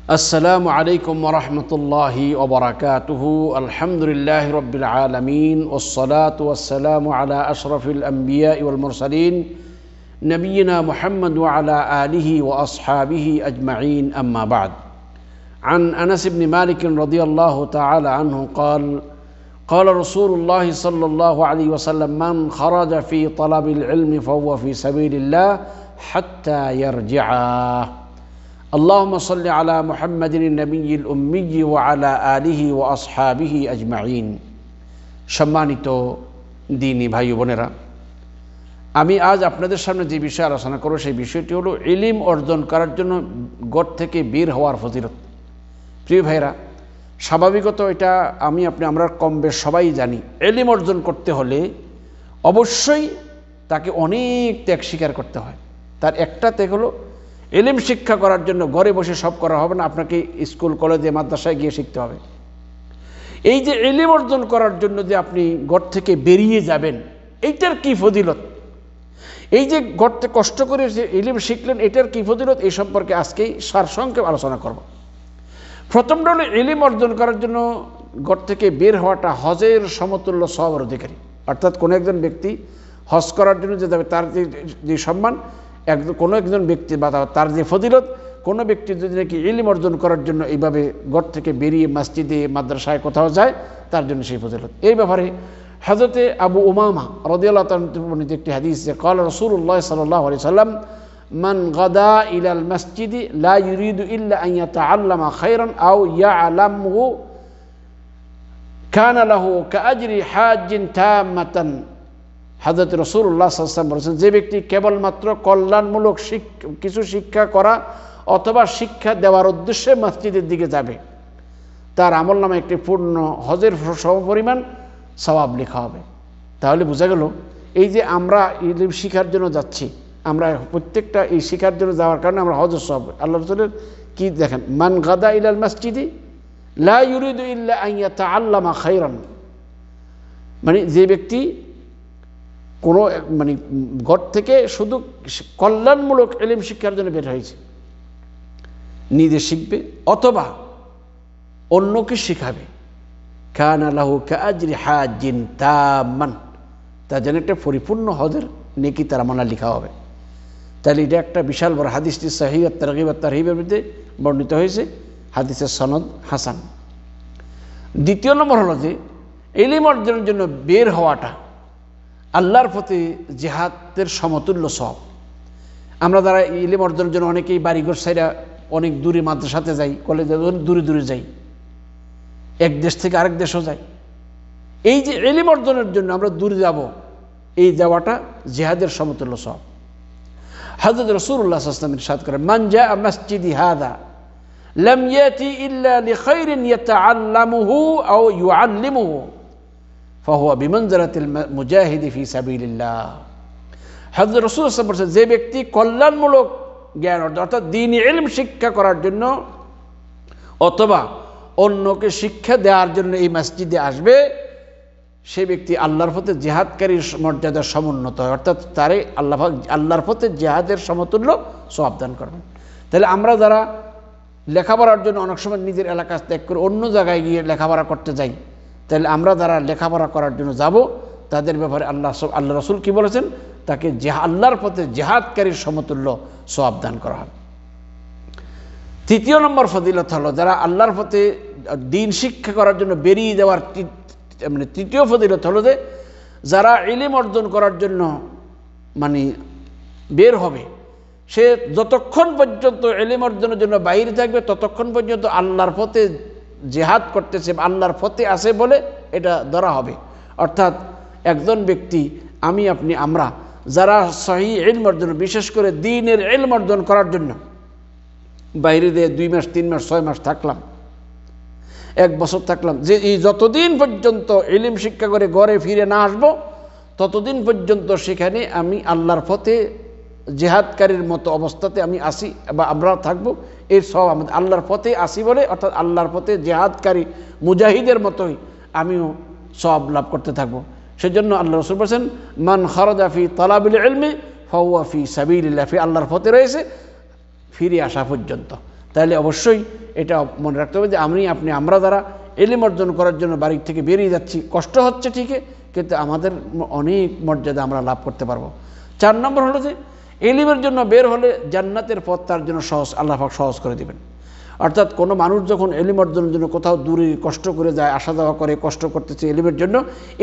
السلام عليكم ورحمة الله وبركاته. الحمد لله رب العالمين والصلاة والسلام على أشرف الأنبياء والمرسلين نبينا محمد وعلى آله وأصحابه أجمعين. أما بعد، عن أنس بن مالك رضي الله تعالى عنه قال: قال رسول الله صلى الله عليه وسلم: من خرج في طلب العلم فهو في سبيل الله حتى يرجع. اللهم صل على محمد النبي الأمي وعلى آله وأصحابه أجمعين. সম্মানিত দ্বীনি ভাই বোনেরা, আমি আজ আপনাদের সামনে যে বিষয় আলোচনা করব সেই বিষয়টি হলো ইলম অর্জন করার জন্য ঘর থেকে বের হওয়ার ফজিলত। প্রিয় ভাইরা, স্বাভাবিকত এটা আমরা কম বেশ সবাই জানি, ইলম অর্জন করতে হলে অবশ্যই তাকে অনেক ত্যাগ স্বীকার করতে হয়। তার একটা ত্যাগ হলো ইলম শিক্ষা করার জন্য ঘরে বসে সব করা হবে না, আপনাকে স্কুল কলেজে মাদ্রাসায় গিয়ে শিখতে হবে। এই যে ইলম অর্জন করার জন্য যে আপনি ঘর থেকে বেরিয়ে যাবেন, এইটার কি ফজিলত, এই যে ঘর থেকে কষ্ট করে যে ইলম শিখলেন এটার কি ফজিলত, এই সম্পর্কে আজকেই সারসংক্ষেপ আলোচনা করব। প্রথমটা হলো ইলম অর্জন করার জন্য ঘর থেকে বের হওয়াটা হজের সমতুল্য সওয়াবের অধিকারী। অর্থাৎ কোনো একজন ব্যক্তি হজ করার জন্য যে যাবে তার যে সম্মান, কোনো একজন ব্যক্তি বা তার যে ফজিলত, কোনো ব্যক্তি যদি নাকি ইলম অর্জন করার জন্য এইভাবে ঘর থেকে বেরিয়ে মসজিদে মাদ্রাসায় কোথাও যায়, তার জন্য সেই ফজিলত। এই ব্যাপারে হযরতে আবু উমামা রাদিয়াল্লাহু তাআলা বর্ণিত একটি হাদিস যে قال رسول الله صلى الله عليه وسلم: من غدا الى المسجد لا يريد الا ان يتعلم خيرا او يعلمه كان له كأجر حاج تامة। হযরত রাসূলুল্লাহ সাল্লাল্লাহু আলাইহি ওয়াসাল্লাম বলেছেন, যে ব্যক্তি কেবলমাত্র কল্যাণমূলক কিছু শিক্ষা করা অথবা শিক্ষা দেওয়ার উদ্দেশ্যে মসজিদের দিকে যাবে, তার আমলনামায় একটি পূর্ণ হজের সমপরিমাণ সওয়াব লেখা হবে। তাহলে বোঝা গেল, এই যে আমরা ইলম শিখার জন্য যাচ্ছি, আমরা প্রত্যেকটা এই শিখার জন্য যাওয়ার কারণে আমরা হজের সওয়াব। আল্লাহ রাসূলের কি দেখেন, মান গাদা ইলাল মসজিদি লা ইউরিদু ইল্লা আন ইয়াতাআল্লামা খায়রান, মানে যে ব্যক্তি কোনো ঘর থেকে শুধু কল্যাণমূলক ইলম শিক্ষার জন্য বের হয়েছে, নিজে শিখবে অথবা অন্যকে শিখাবে, কানা লাহু কাআজরি হাজ্জিন তাম্মান, তার জন্য একটা পরিপূর্ণ হজের নেকি তার আমলে লেখা হবে। তাহলে এটা একটা বিশাল বড়। হাদিসটি সহিহ তারগীব ওয়াত তারহিবের মধ্যে বর্ণিত হয়েছে, হাদিসের সনদ হাসান। দ্বিতীয় নম্বর হলো যে ইলম অর্জনের জন্য বের হওয়াটা আল্লাহর পথে জিহাদের সমতুল্য সওয়াব। আমরা যারা ইলম অর্জনের জন্য অনেকেই বাড়িঘর সাইরা অনেক দূরে মাদ্রাসাতে যাই, কলেজে দূরে দূরে যাই, এক দেশ থেকে আরেক দেশও যাই। এই যে ইলম অর্জনের জন্য আমরা দূরে যাব, এই যাওয়াটা জিহাদের সমতুল্য সওয়াব। হযরত রাসূলুল্লাহ সাল্লাল্লাহু আলাইহি ওয়াসাল্লাম ইরশাদ করেন, মান জাআ মাসজিদি হাযা লাম ইয়াতি ইল্লা লিখাইরিন ইয়াতাআল্লামুহু আও ইউআল্লিমুহু ফাহুয়া বিমানজিলাতিল মুজাহিদি ফি সাবিলিল্লাহ। হযরত রাসূলুল্লাহ সাল্লাল্লাহু আলাইহি ওয়াসাল্লাম বলেন, যে ব্যক্তি কল্যাণমূলক জ্ঞান অর্থাৎ দ্বীনি ইলম শিক্ষা করার জন্য অথবা অন্যকে শিক্ষা দেওয়ার জন্য এই মসজিদে আসবে, সে ব্যক্তি আল্লাহর পথে জিহাদকারীর মর্যাদার সমুন্নত হয়, অর্থাৎ তারে আল্লাহর পথে জিহাদের সমতুল্য সওয়াব দান করবেন। তাহলে আমরা যারা লেখাপড়ার জন্য অনেক সময় নিজের এলাকা ত্যাগ করে অন্য জায়গায় গিয়ে লেখাপড়া করতে যাই, তাহলে আমরা যারা লেখাপড়া করার জন্য যাব, তাদের ব্যাপারে আল্লাহ রাসূল কি বলেছেন, তাকে আল্লাহর পথে জিহাদকারীর সমতুল্য সওয়াব দান করা হবে। তৃতীয় নম্বর ফজিলত হলো, যারা আল্লাহর পথে দ্বীন শিক্ষা করার জন্য বেরিয়ে যাওয়ার তৃতীয় ফজিলত হলো যে যারা ইলম অর্জন করার জন্য বের হবে, সে যতক্ষণ পর্যন্ত ইলম অর্জনের জন্য বাইরে থাকবে ততক্ষণ পর্যন্ত আল্লাহর পথে জিহাদ করতেছে, আল্লাহর পথে আছে বলে এটা ধরা হবে। অর্থাৎ একজন ব্যক্তি, আমরা যারা সহিহ ইলম অর্জন, বিশেষ করে দ্বীনের ইলম অর্জন করার জন্য বাইরে দিয়ে 2 মাস 3 মাস 6 মাস থাকলাম, 1 বছর থাকলাম, যে এই যতদিন পর্যন্ত ইলম শিক্ষা করে ঘরে ফিরে না আসবো, ততদিন পর্যন্ত সেখানে আমি আল্লাহর পথে জিহাদকারীর মতো অবস্থাতে আমি আসি বা আমরা থাকবো। এর সব আমাদের আল্লাহর পথে আসি বলে, অর্থাৎ আল্লাহর পথে জিহাদকারী মুজাহিদের মতোই আমিও সওয়াব লাভ করতে থাকবো। সেজন্য আল্লাহ রাসূল বলেছেন, মান খারাজা ফি তালাবিল ইলমি ফাহুয়া ফি সাবিলিল্লাহ, আল্লাহর পথে রয়েছে ফিরে আসা পর্যন্ত। তাহলে অবশ্যই এটা মনে রাখতে হবে যে আমরা যারা ইলম অর্জন করার জন্য বাড়ি থেকে বেরিয়ে যাচ্ছি, কষ্ট হচ্ছে ঠিকই, কিন্তু আমাদের অনেক মর্যাদা আমরা লাভ করতে পারবো। 4 নম্বর হলো যে ইলমের জন্য বের হলে জান্নাতের পথ তার জন্য সহজ, আল্লাহ পাক সহজ করে দিবেন। অর্থাৎ কোনো মানুষ যখন ইলম অর্জনের জন্য কোথাও দূরে কষ্ট করে যায়, আসা যাওয়া করে, কষ্ট করতেছে ইলমের জন্য,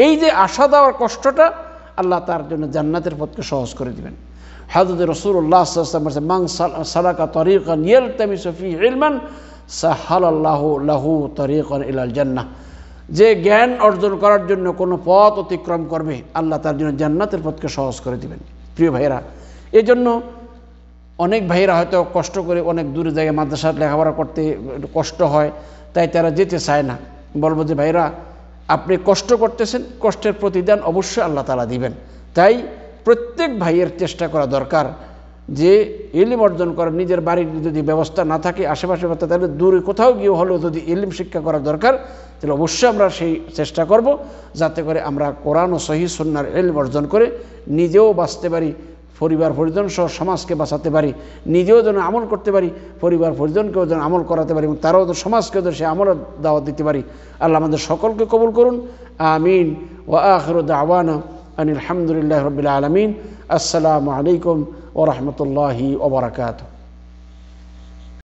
এই যে আসা যাওয়ার কষ্টটা আল্লাহ তার জন্য জান্নাতের পথকে সহজ করে দিবেন। হযরত রাসূলুল্লাহ সাল্লাল্লাহু আলাইহি ওয়াসাল্লাম মান সালাকা তারিকান ইয়ালতামিসু ফীহি ইলমান সাহালাল্লাহু লাহু তারিকান ইলাল জান্নাহ, যে জ্ঞান অর্জন করার জন্য কোনো পথ অতিক্রম করবে আল্লাহ তার জন্য জান্নাতের পথকে সহজ করে দিবেন। প্রিয় ভাইয়েরা, এই জন্য অনেক ভাইয়েরা হয়তো কষ্ট করে অনেক দূরে জায়গায় মাদ্রাসা লেখাপড়া করতে কষ্ট হয়, তাই তারা যেতে চায় না। বলবো যে ভাইরা, আপনি কষ্ট করতেছেন, কষ্টের প্রতিদান অবশ্যই আল্লাহ তাআলা দিবেন। তাই প্রত্যেক ভাইয়ের চেষ্টা করা দরকার যে ইলম অর্জন করার, নিজের বাড়ির যদি ব্যবস্থা না থাকে, আশেপাশে তাহলে দূরে কোথাও গিয়ে হলেও যদি ইলম শিক্ষা করা দরকার, তাহলে অবশ্যই আমরা সেই চেষ্টা করব, যাতে করে আমরা কোরআন ও সহিহ সুন্নাহর ইলম অর্জন করে নিজেও বাঁচতে পারি, পরিবার পরিজন সহ সমাজকে বাঁচাতে পারি, নিজেও যেন আমল করতে পারি, পরিবার পরিজনকেও যেন আমল করাতে পারি, এবং তারাও সমাজকেও যেন সে আমলের দাওয়াত দিতে পারি। আল্লাহ আমাদের সকলকে কবুল করুন, আমিন। ওয়া আখিরু দাওয়ানা আনিল হামদুলিল্লাহি রাব্বিল আলামিন। আসসালামু আলাইকুম ওয়া রাহমাতুল্লাহি ওয়া বারাকাতুহু।